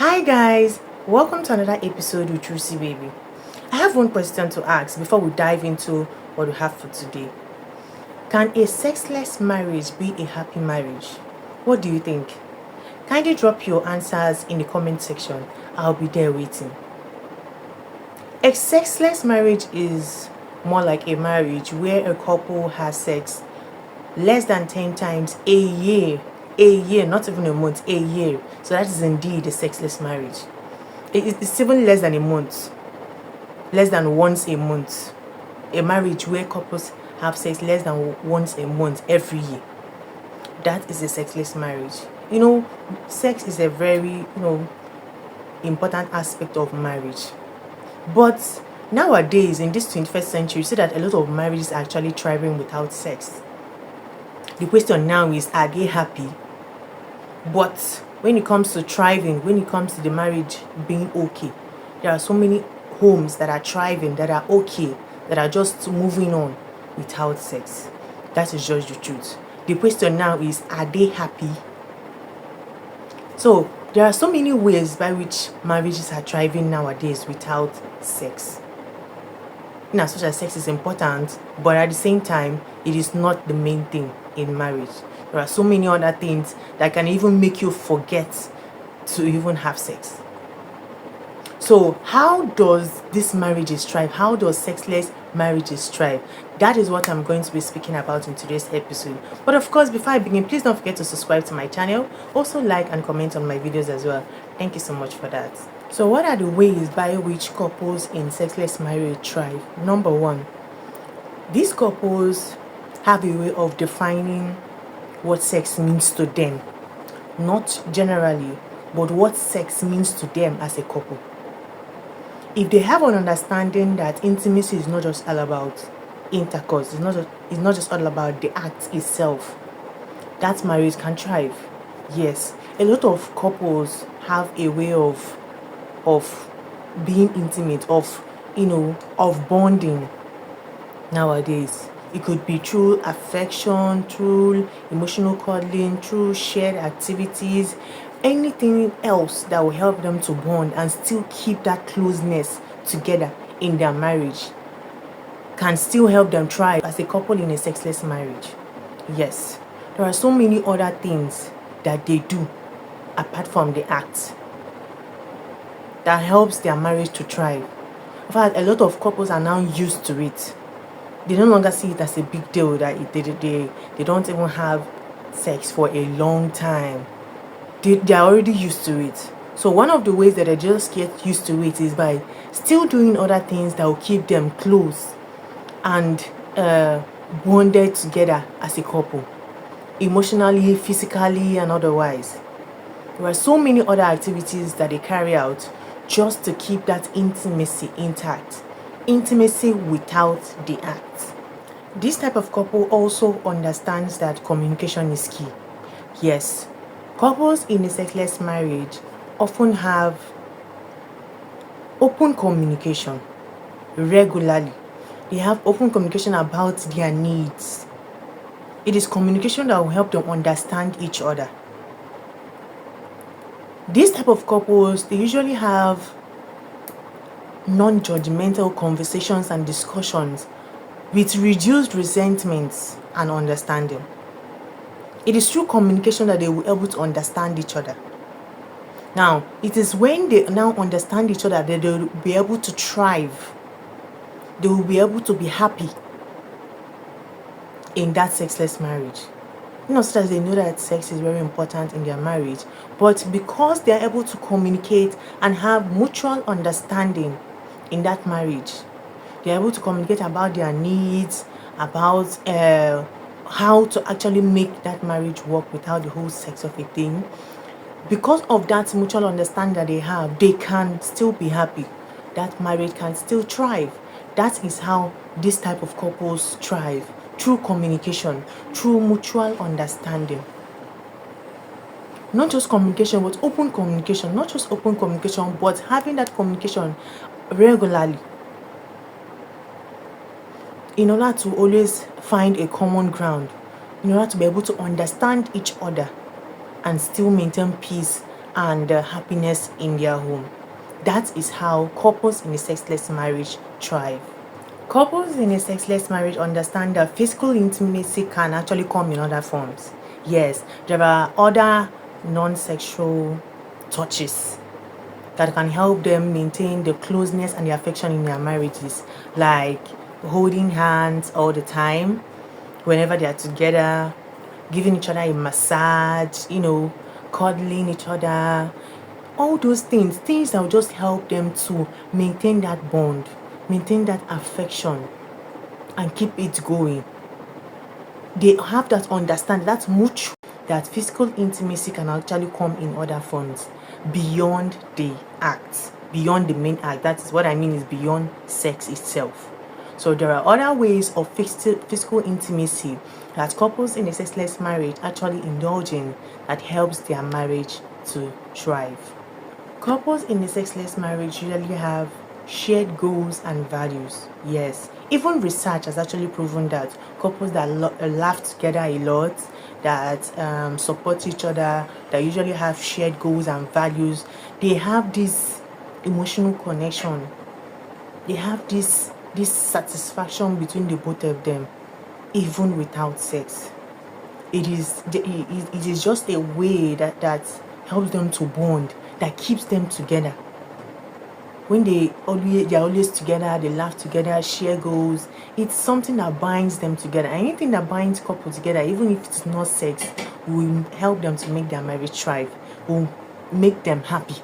Hi guys, welcome to another episode with Trucy Baby. I have one question to ask before we dive into what we have for today. Can a sexless marriage be a happy marriage? What do you think? Kindly drop your answers in the comment section. I'll be there waiting. A sexless marriage is more like a marriage where a couple has sex less than 10 times a year, not even a month, a year. So that is indeed a sexless marriage. It's even less than a month, less than once a month. A marriage where couples have sex less than once a month every year. That is a sexless marriage. Sex is a very, important aspect of marriage. But nowadays, in this 21st century, you see that a lot of marriages are actually thriving without sex. The question now is, are they happy? But when it comes to thriving, when it comes to the marriage being okay, there are so many homes that are thriving, that are okay, that are just moving on without sex. That is just the truth. The question now is, are they happy? So there are so many ways by which marriages are thriving nowadays without sex. Such as sex is important, but at the same time, it is not the main thing in marriage. There are so many other things that can even make you forget to even have sex. So how does this marriage thrive? How does sexless marriages thrive? That is what I'm going to be speaking about in today's episode. But of course, before I begin, please don't forget to subscribe to my channel. Also like and comment on my videos as well. Thank you so much for that. So what are the ways by which couples in sexless marriage thrive? Number one, these couples have a way of defining what sex means to them. Not generally, but what sex means to them as a couple. If they have an understanding that intimacy is not just all about intercourse, it's not just all about the act itself, that marriage can thrive. Yes, a lot of couples have a way of being intimate, of bonding nowadays. It could be through affection, through emotional cuddling, through shared activities, anything else that will help them to bond and still keep that closeness together in their marriage can still help them thrive as a couple in a sexless marriage. Yes, there are so many other things that they do apart from the act that helps their marriage to thrive. In fact, a lot of couples are now used to it. They no longer see it as a big deal that they don't even have sex for a long time. They are already used to it. So one of the ways that they just get used to it is by still doing other things that will keep them close and bonded together as a couple, emotionally, physically, and otherwise. There are so many other activities that they carry out just to keep that intimacy intact. Intimacy without the act. This type of couple also understands that communication is key. Yes, couples in a sexless marriage often have open communication regularly. They have open communication about their needs. It is communication that will help them understand each other. These type of couples, they usually have non-judgmental conversations and discussions with reduced resentments and understanding. It is through communication that they will be able to understand each other. Now, it is when they now understand each other that they will be able to thrive. They will be able to be happy in that sexless marriage. So that they know that sex is very important in their marriage, but because they are able to communicate and have mutual understanding in that marriage, they are able to communicate about their needs, about how to actually make that marriage work without the whole sex of a thing. Because of that mutual understanding that they have, they can still be happy. That marriage can still thrive. That is how this type of couples thrive. Through communication, through mutual understanding. Not just communication, but open communication. Not just open communication, but having that communication regularly in order to always find a common ground, in order to be able to understand each other and still maintain peace and happiness in their home. That is how couples in a sexless marriage thrive. Couples in a sexless marriage understand that physical intimacy can actually come in other forms. Yes, there are other non-sexual touches that can help them maintain the closeness and the affection in their marriages, like holding hands all the time whenever they are together, giving each other a massage, cuddling each other, all those things that will just help them to maintain that bond, maintain that affection, and keep it going. They have that understanding, that mutual, that physical intimacy can actually come in other forms beyond the act, beyond the main act. That is what I mean, is beyond sex itself. So there are other ways of physical intimacy that couples in a sexless marriage actually indulge in that helps their marriage to thrive. Couples in a sexless marriage usually have shared goals and values. Yes, even research has actually proven that couples that laugh together a lot, that support each other, that usually have shared goals and values, they have this emotional connection. They have this satisfaction between the both of them, even without sex. It is just a way that helps them to bond, that keeps them together. When they're always together, they laugh together, share goals. It's something that binds them together. Anything that binds couples together, even if it's not sex, will help them to make their marriage thrive, will make them happy.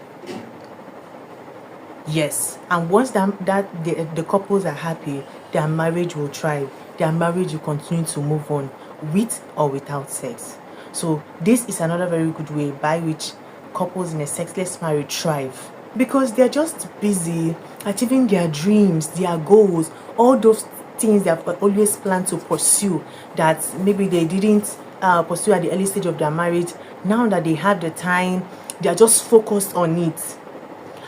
Yes, and once the couples are happy, their marriage will thrive. Their marriage will continue to move on, with or without sex. So this is another very good way by which couples in a sexless marriage thrive, because they're just busy achieving their dreams, their goals, all those things they have always planned to pursue that maybe they didn't pursue at the early stage of their marriage. Now that they have the time, they are just focused on it.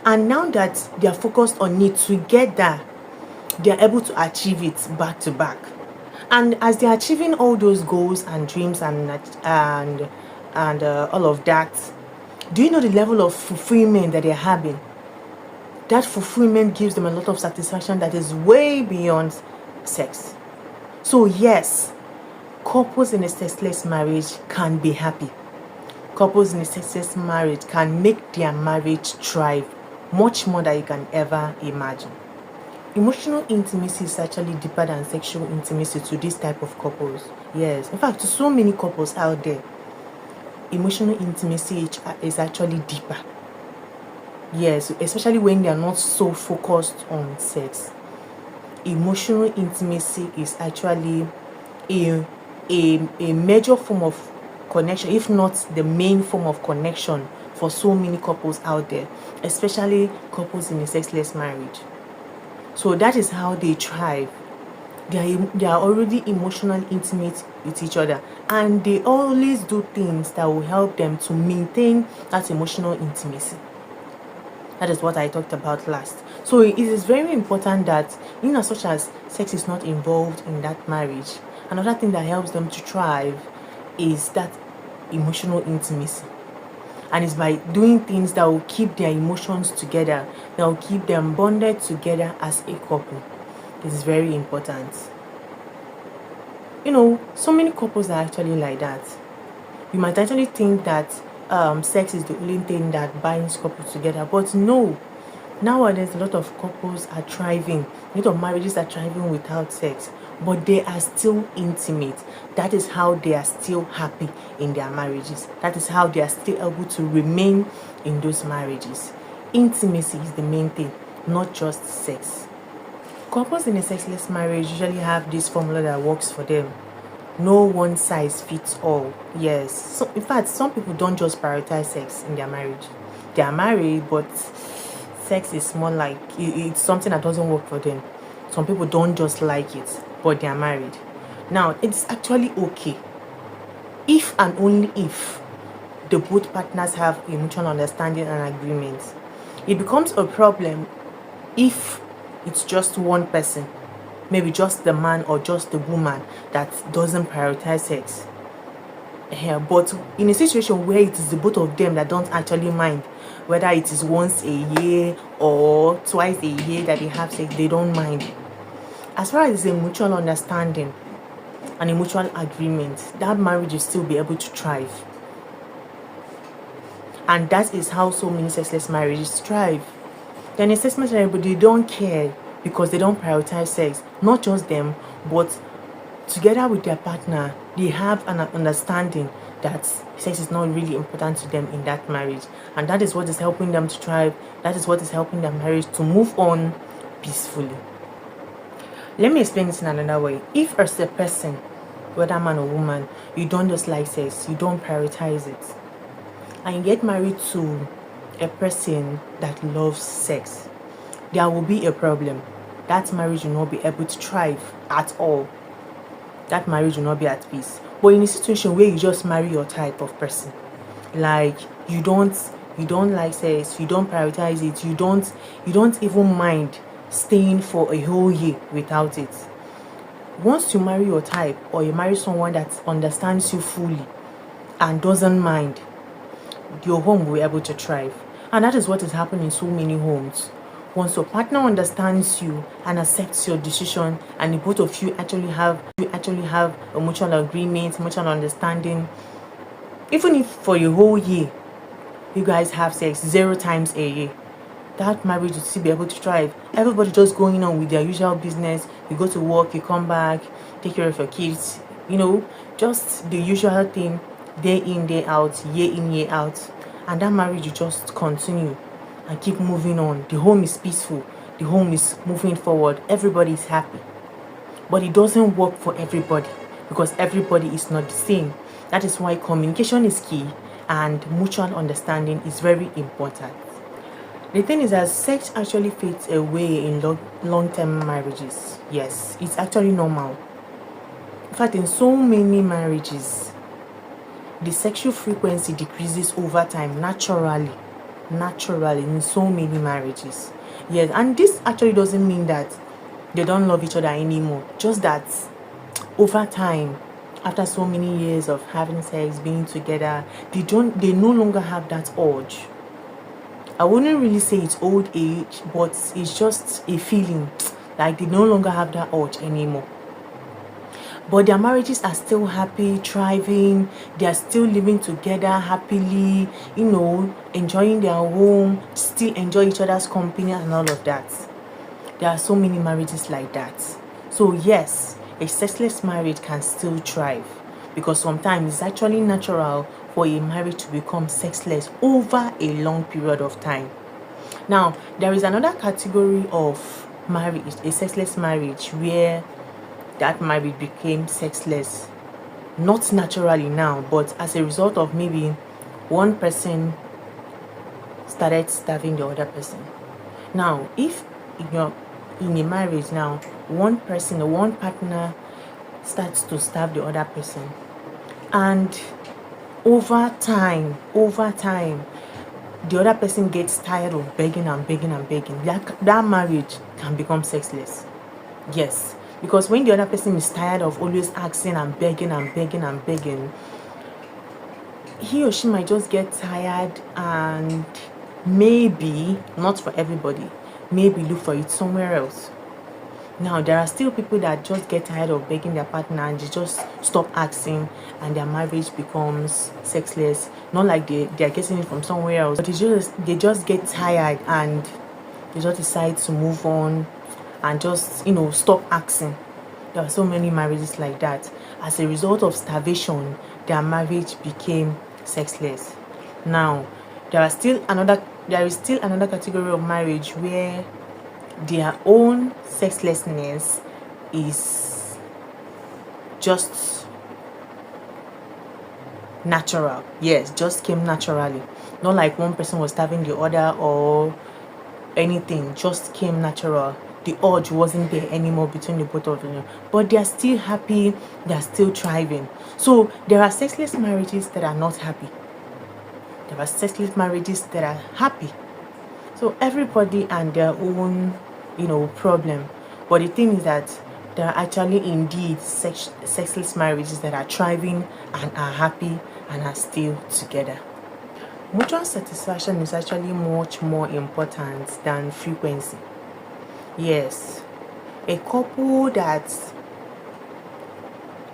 And now that they are focused on it together, they are able to achieve it back to back. And as they are achieving all those goals and dreams and all of that, do you know the level of fulfillment that they're having? That fulfillment gives them a lot of satisfaction that is way beyond sex. So yes, couples in a sexless marriage can be happy. Couples in a sexless marriage can make their marriage thrive much more than you can ever imagine. Emotional intimacy is actually deeper than sexual intimacy to this type of couples. Yes, in fact, to so many couples out there, emotional intimacy is actually deeper. Yes, especially when they are not so focused on sex. Emotional intimacy is actually a major form of connection, if not the main form of connection for so many couples out there, especially couples in a sexless marriage. So that is how they thrive. They are already emotionally intimate with each other, and they always do things that will help them to maintain that emotional intimacy. That is what I talked about last. So it is very important that, such as sex is not involved in that marriage, another thing that helps them to thrive is that emotional intimacy. And it's by doing things that will keep their emotions together, that will keep them bonded together as a couple. This is very important. So many couples are actually like that. You might actually think that sex is the only thing that binds couples together, but no. Nowadays, a lot of couples are thriving, a lot of marriages are thriving without sex, but they are still intimate. That is how they are still happy in their marriages. That is how they are still able to remain in those marriages. Intimacy is the main thing, not just sex. Couples in a sexless marriage usually have this formula that works for them. No one size fits all. Yes. So in fact, some people don't just prioritize sex in their marriage. They are married, but sex is more like it's something that doesn't work for them. Some people don't just like it, but they are married. Now, it's actually okay if and only if the both partners have a mutual understanding and agreement. It becomes a problem if it's just one person, maybe just the man or just the woman, that doesn't prioritize sex. But in a situation where it is the both of them that don't actually mind, whether it is once a year or twice a year that they have sex, they don't mind. As far as a mutual understanding and a mutual agreement, that marriage will still be able to thrive. And that is how so many sexless marriages thrive. Then a sexless marriage, they don't care because they don't prioritize sex. Not just them, but together with their partner, they have an understanding that sex is not really important to them in that marriage. And that is what is helping them to thrive. That is what is helping their marriage to move on peacefully. Let me explain this in another way. If as a person, whether man or woman, you don't just like sex, you don't prioritize it, and you get married to a person that loves sex, there will be a problem. That marriage will not be able to thrive at all. That marriage will not be at peace. But in a situation where you just marry your type of person, like you don't like sex, you don't prioritize it, you don't even mind staying for a whole year without it. Once you marry your type, or you marry someone that understands you fully and doesn't mind, your home will be able to thrive. And that is what is happening in so many homes. Once your partner understands you and accepts your decision, and the both of you actually have a mutual agreement, mutual understanding, even if for a whole year you guys have sex 0 times a year, that marriage will still be able to thrive. Everybody just going on with their usual business. You go to work, you come back, take care of your kids, just the usual thing, day in, day out, year in, year out. And that marriage will just continue and keep moving on. The home is peaceful. The home is moving forward. Everybody is happy. But it doesn't work for everybody because everybody is not the same. That is why communication is key and mutual understanding is very important. The thing is that sex actually fades away in long-term marriages. Yes, it's actually normal. In fact, in so many marriages, the sexual frequency decreases over time naturally in so many marriages. Yes, and this actually doesn't mean that they don't love each other anymore. Just that over time, after so many years of having sex, being together, they no longer have that urge. I wouldn't really say it's old age, but it's just a feeling like they no longer have that urge anymore. But their marriages are still happy, thriving. They are still living together happily, enjoying their home, still enjoy each other's company and all of that. There are so many marriages like that. So yes, a sexless marriage can still thrive because sometimes it's actually natural for a marriage to become sexless over a long period of time. Now, there is another category of marriage, a sexless marriage, where that marriage became sexless, not naturally now, but as a result of maybe one person started starving the other person. Now, if in a marriage now, one person or one partner starts to starve the other person, and over time, the other person gets tired of begging, that marriage can become sexless. Yes, because when the other person is tired of always asking and begging, he or she might just get tired and maybe, not for everybody, maybe look for it somewhere else. Now, there are still people that just get tired of begging their partner and they just stop asking, and their marriage becomes sexless. Not like they are getting it from somewhere else, but they just get tired and they just decide to move on and just stop asking. There are so many marriages like that. As a result of starvation, their marriage became sexless. Now, there is still another category of marriage where their own sexlessness is just natural. Yes, just came naturally. Not like one person was starving the other or anything, just came natural. The urge wasn't there anymore between the both of them, but they are still happy, they are still thriving. So there are sexless marriages that are not happy, there are sexless marriages that are happy. So everybody and their own problem. But the thing is that There are actually indeed sexless marriages that are thriving and are happy and are still together. Mutual satisfaction is actually much more important than frequency. Yes, a couple that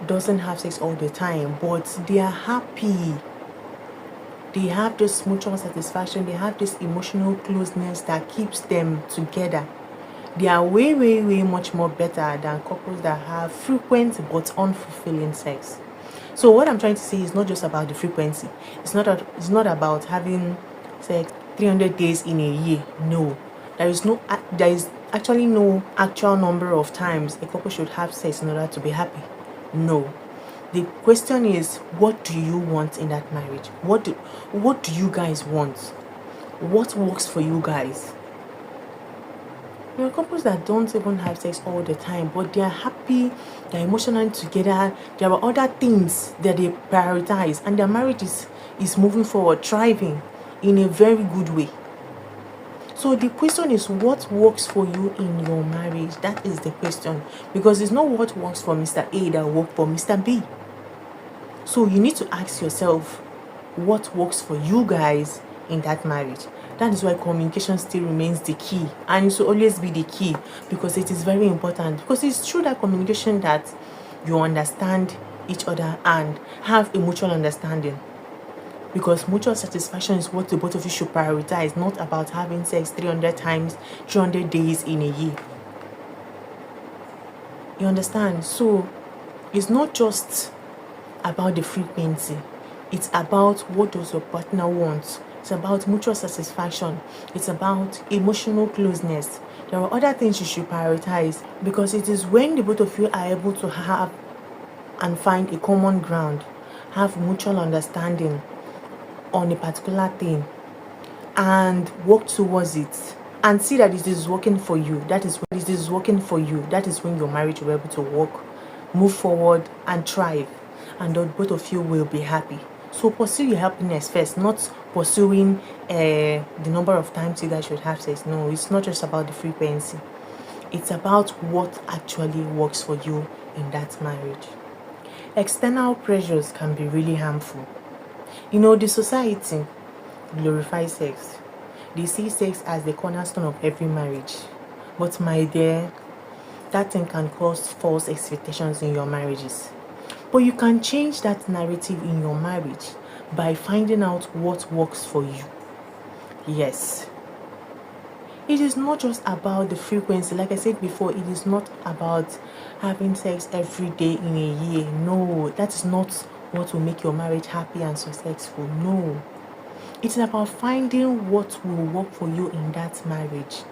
doesn't have sex all the time, but they are happy, they have this mutual satisfaction, they have this emotional closeness that keeps them together. They are way much more better than couples that have frequent but unfulfilling sex. So what I'm trying to say is not just about the frequency. It's not about having sex 300 days in a year. No, there is actually no actual number of times a couple should have sex in order to be happy. No. The question is, what do you want in that marriage? What do you guys want? What works for you guys? There are couples that don't even have sex all the time, but they are happy, they're emotionally together. There are other things that they prioritize, and their marriage is moving forward, thriving in a very good way. So the question is, what works for you in your marriage? That is the question, because it's not what works for Mr. A that works for Mr. B. So you need to ask yourself what works for you guys in that marriage. That is why communication still remains the key, and it will always be the key, because it is very important. Because it's through that communication that you understand each other and have a mutual understanding. Because mutual satisfaction is what the both of you should prioritize, not about having sex 300 times, 300 days in a year. You understand? So it's not just about the frequency. It's about what does your partner want. It's about mutual satisfaction. It's about emotional closeness. There are other things you should prioritize, because it is when the both of you are able to have and find a common ground, have mutual understanding on a particular thing, and work towards it, and see that it is working for you. That is when it is working for you. That is when your marriage will be able to work, move forward, and thrive, and both of you will be happy. So pursue your happiness first, not pursuing the number of times you guys should have sex. No, it's not just about the frequency. It's about what actually works for you in that marriage. External pressures can be really harmful. You know, the society glorifies sex. They see sex as the cornerstone of every marriage. But my dear, that thing can cause false expectations in your marriages. But you can change that narrative in your marriage by finding out what works for you. Yes. It is not just about the frequency. Like I said before, it is not about having sex every day in a year. No, that is not what will make your marriage happy and successful. No. It's about finding what will work for you in that marriage.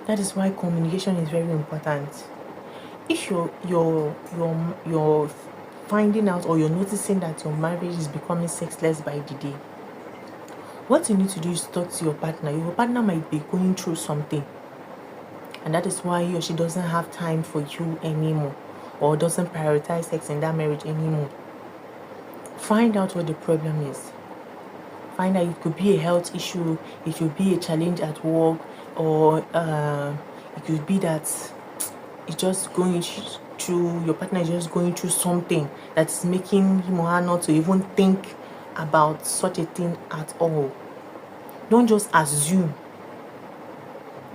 That is why communication is very important. If you're finding out, or you're noticing that your marriage is becoming sexless by the day, what you need to do is talk to your partner. Your partner might be going through something, and that is why he or she doesn't have time for you anymore, or doesn't prioritize sex in that marriage anymore. Find out what the problem is. Find out, it could be a health issue, it could be a challenge at work, or it could be that it's just going through, your partner is just going through something that's making him or her not to even think about such a thing at all. Don't just assume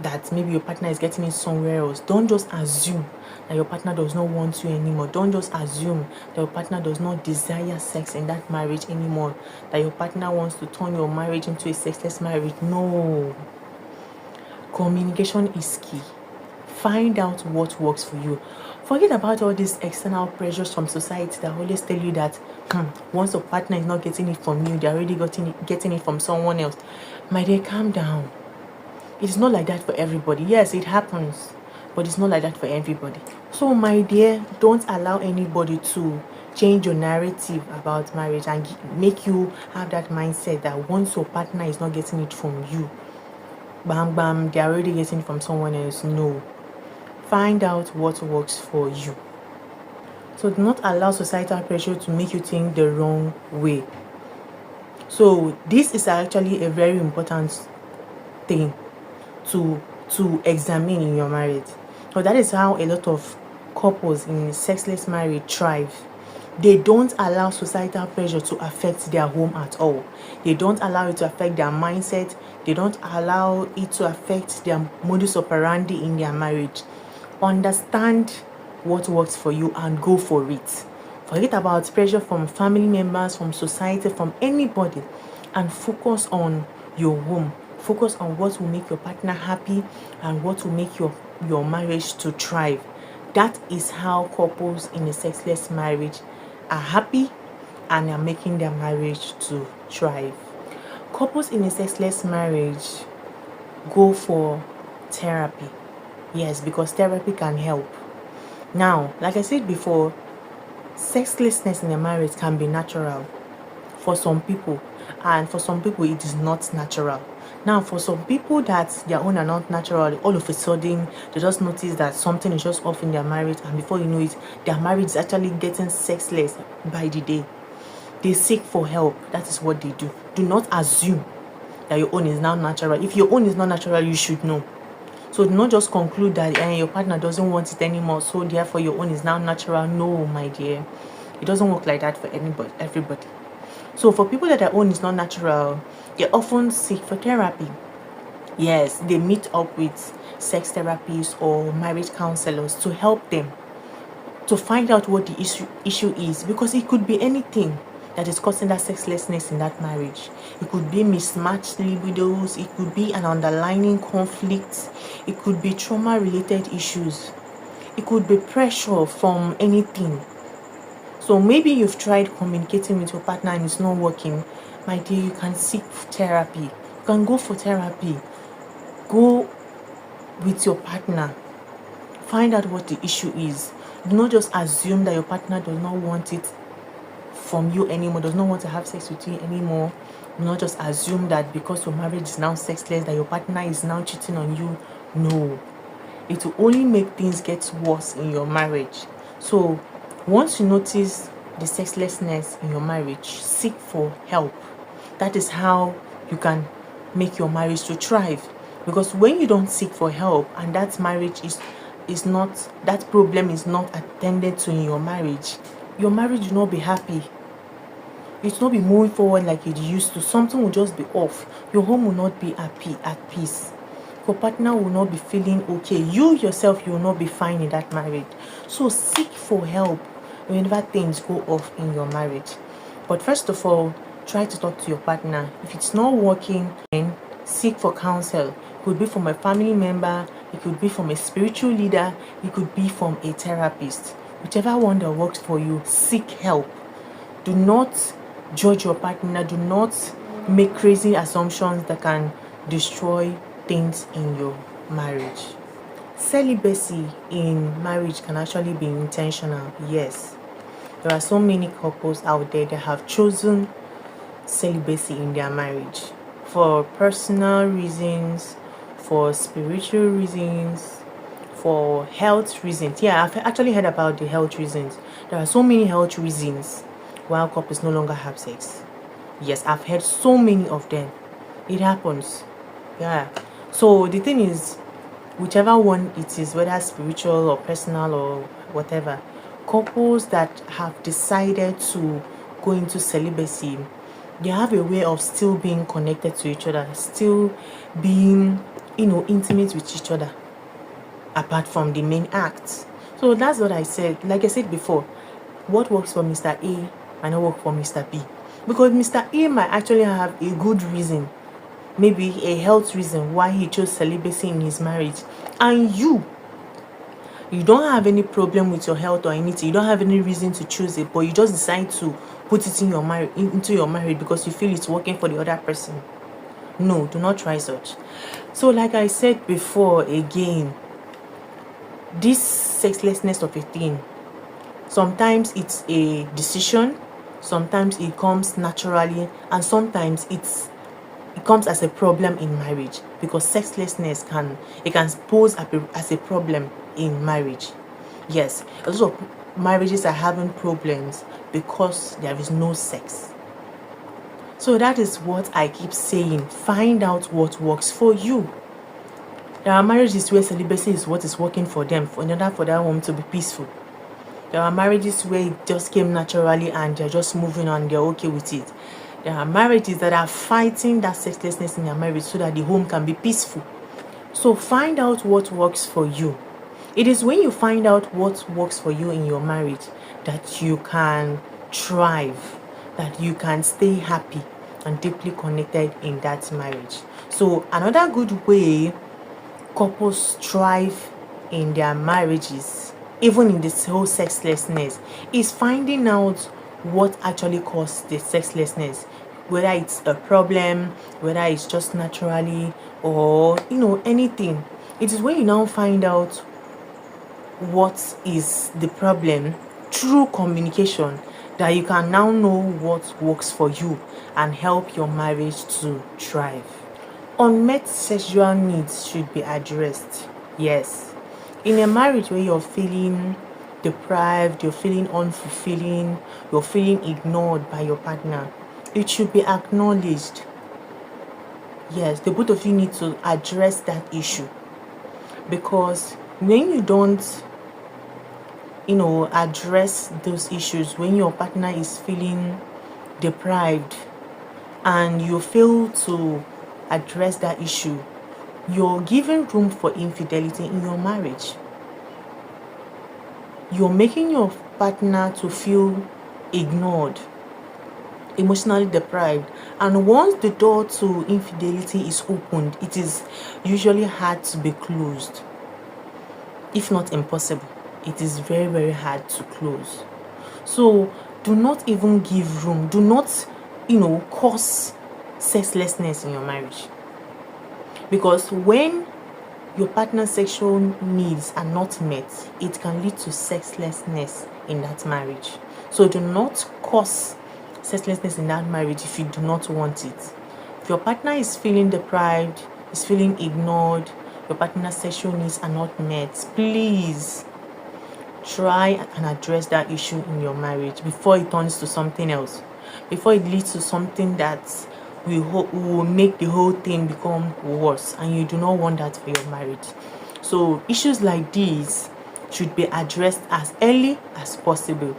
that maybe your partner is getting it somewhere else. Don't just assume that your partner does not want you anymore. Don't just assume that your partner does not desire sex in that marriage anymore, that your partner wants to turn your marriage into a sexless marriage. No. Communication is key. Find out what works for you. Forget about all these external pressures from society that always tell you that once your partner is not getting it from you, they're already getting it from someone else. My dear, calm down. It's not like that for everybody. Yes, it happens, but it's not like that for everybody. So my dear, don't allow anybody to change your narrative about marriage and make you have that mindset that once your partner is not getting it from you, bam bam, they're already getting it from someone else. No. Find out what works for you. So do not allow societal pressure to make you think the wrong way. So this is actually a very important thing to examine in your marriage. So that is how a lot of couples in sexless marriage thrive. They don't allow societal pressure to affect their home at all. They don't allow it to affect their mindset. They don't allow it to affect their modus operandi in their marriage. Understand what works for you and go for it. Forget about pressure from family members, from society, from anybody, and focus on your home. Focus on what will make your partner happy and what will make your marriage to thrive. That is how couples in a sexless marriage are happy and are making their marriage to thrive. Couples in a sexless marriage go for therapy. Yes, because therapy can help. Now, like I said before, sexlessness in a marriage can be natural for some people, and for some people it is not natural. Now, for some people that their own are not natural, all of a sudden they just notice that something is just off in their marriage, and before you know it, their marriage is actually getting sexless by the day. They seek for help. That is what they do. Do not assume that your own is now natural. If your own is not natural, you should know. So do not just conclude that your partner doesn't want it anymore, so therefore your own is now natural. No, my dear. It doesn't work like that for everybody. So for people that their own is not natural, they often seek for therapy. Yes, they meet up with sex therapists or marriage counselors to help them to find out what the issue is, because it could be anything that is causing that sexlessness in that marriage. It could be mismatched libidos, it could be an underlying conflict, it could be trauma related issues, it could be pressure from anything. So maybe you've tried communicating with your partner and it's not working. My dear, you can seek therapy. You can go for therapy. Go with your partner. Find out what the issue is. Do not just assume that your partner does not want it from you anymore, does not want to have sex with you anymore. Do not just assume that because your marriage is now sexless that your partner is now cheating on you. No. It will only make things get worse in your marriage. So once you notice the sexlessness in your marriage, seek for help. That is how you can make your marriage to thrive. Because when you don't seek for help and that marriage is not, that problem is not attended to in your marriage will not be happy. It will not be moving forward like it used to. Something will just be off. Your home will not be at peace. Your partner will not be feeling okay. You yourself, you will not be fine in that marriage. So seek for help whenever things go off in your marriage. But first of all, try to talk to your partner. If it's not working, then seek for counsel. It could be from a family member, it could be from a spiritual leader, it could be from a therapist. Whichever one that works for you, seek help. Do not judge your partner. Do not make crazy assumptions that can destroy things in your marriage. Celibacy in marriage can actually be intentional. Yes, there are so many couples out there that have chosen celibacy in their marriage for personal reasons, for spiritual reasons, for health reasons. Yeah, I've actually heard about the health reasons. There are so many health reasons why couples no longer have sex. Yes, I've heard so many of them. It happens. Yeah. So the thing is, whichever one it is, whether spiritual or personal or whatever, couples that have decided to go into celibacy, they have a way of still being connected to each other, still being, intimate with each other, apart from the main act. So that's what I said. Like I said before, what works for Mr. A might not work for Mr. B, because Mr. A might actually have a good reason, maybe a health reason why he chose celibacy in his marriage, and you don't have any problem with your health or anything. You don't have any reason to choose it, but you just decide to put it in your into your marriage because you feel it's working for the other person. No, do not try such. So like I said before, again, this sexlessness of a thing, sometimes it's a decision, sometimes it comes naturally, and sometimes it comes as a problem in marriage, because sexlessness can pose as a problem in marriage. Yes, a lot of marriages are having problems because there is no sex. So that is what I keep saying. Find out what works for you. There are marriages where celibacy is what is working for them in order for that home to be peaceful. There are marriages where it just came naturally and they're just moving on, they're okay with it. There are marriages that are fighting that sexlessness in their marriage so that the home can be peaceful. So find out what works for you. It is when you find out what works for you in your marriage that you can thrive, that you can stay happy and deeply connected in that marriage. So another good way couples thrive in their marriages, even in this whole sexlessness, is finding out what actually caused the sexlessness, whether it's a problem, whether it's just naturally, or anything. It is when you now find out what is the problem through communication that you can now know what works for you and help your marriage to thrive. Unmet sexual needs should be addressed. Yes. In a marriage where you're feeling deprived, you're feeling unfulfilling, you're feeling ignored by your partner, it should be acknowledged. Yes, the both of you need to address that issue, because when you don't address those issues, when your partner is feeling deprived and you fail to address that issue, you're giving room for infidelity in your marriage. You're making your partner to feel ignored, emotionally deprived, and once the door to infidelity is opened, it is usually hard to be closed, if not impossible. It is very, very hard to close. So do not even give room, do not cause sexlessness in your marriage, because when your partner's sexual needs are not met, it can lead to sexlessness in that marriage. So do not cause sexlessness in that marriage if you do not want it. If your partner is feeling deprived, is feeling ignored, your partner's sexual needs are not met, please try and address that issue in your marriage before it turns to something else, before it leads to something that will make the whole thing become worse, and you do not want that for your marriage. So issues like these should be addressed as early as possible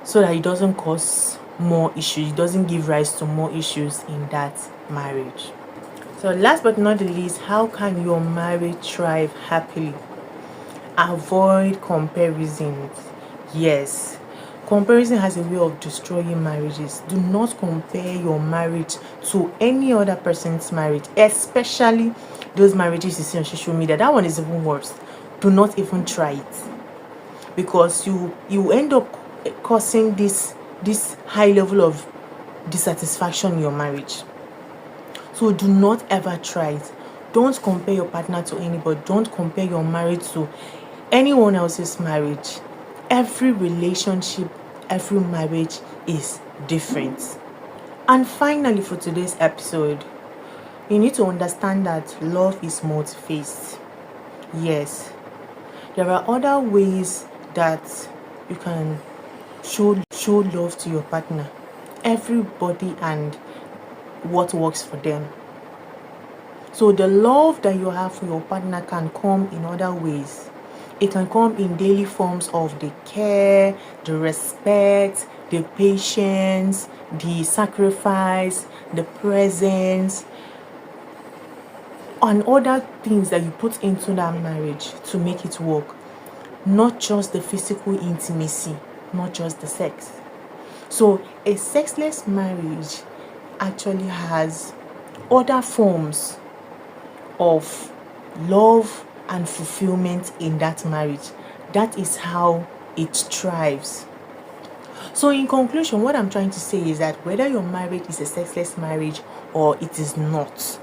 so that it doesn't cause more issues, it doesn't give rise to more issues in that marriage. So last but not the least, how can your marriage thrive happily? Avoid comparisons. Yes, comparison has a way of destroying marriages. Do not compare your marriage to any other person's marriage, especially those marriages you see on social media. That one is even worse. Do not even try it, because you end up causing this high level of dissatisfaction in your marriage. So do not ever try it. Don't compare your partner to anybody. Don't compare your marriage to anyone else's marriage. Every relationship, every marriage is different. And finally, for today's episode, you need to understand that love is multi-faced. Yes, there are other ways that you can show love to your partner. Everybody and what works for them. So the love that you have for your partner can come in other ways. It can come in daily forms of the care, the respect, the patience, the sacrifice, the presence, and other things that you put into that marriage to make it work. Not just the physical intimacy, not just the sex. So a sexless marriage actually has other forms of love and fulfillment in that marriage. That is how it thrives. So in conclusion, what I'm trying to say is that whether your marriage is a sexless marriage or it is not,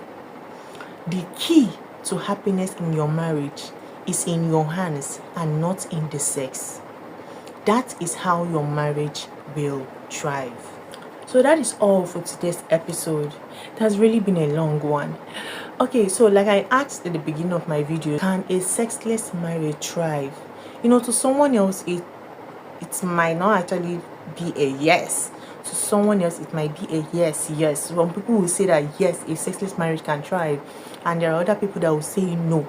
the key to happiness in your marriage is in your hands and not in the sex. That is how your marriage will thrive. So that is all for today's episode. It has really been a long one. Okay, so like I asked at the beginning of my video, can a sexless marriage thrive? To someone else, it might not actually be a yes. to someone else it might be a yes. Some people will say that yes, a sexless marriage can thrive, and there are other people that will say no.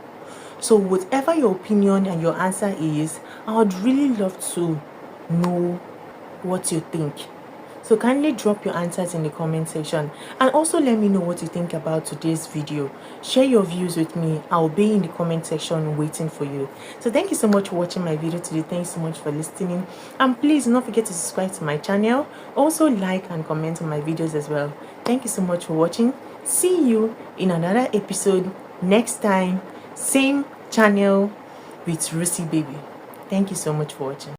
So whatever your opinion and your answer is, I would really love to know what you think. So kindly drop your answers in the comment section, and also let me know what you think about today's video. Share your views with me. I'll be in the comment section waiting for you. So thank you so much for watching my video today. Thanks so much for listening, and please do not forget to subscribe to my channel. Also like and comment on my videos as well. Thank you so much for watching. See you in another episode next time, same channel with Rusi Baby. Thank you so much for watching.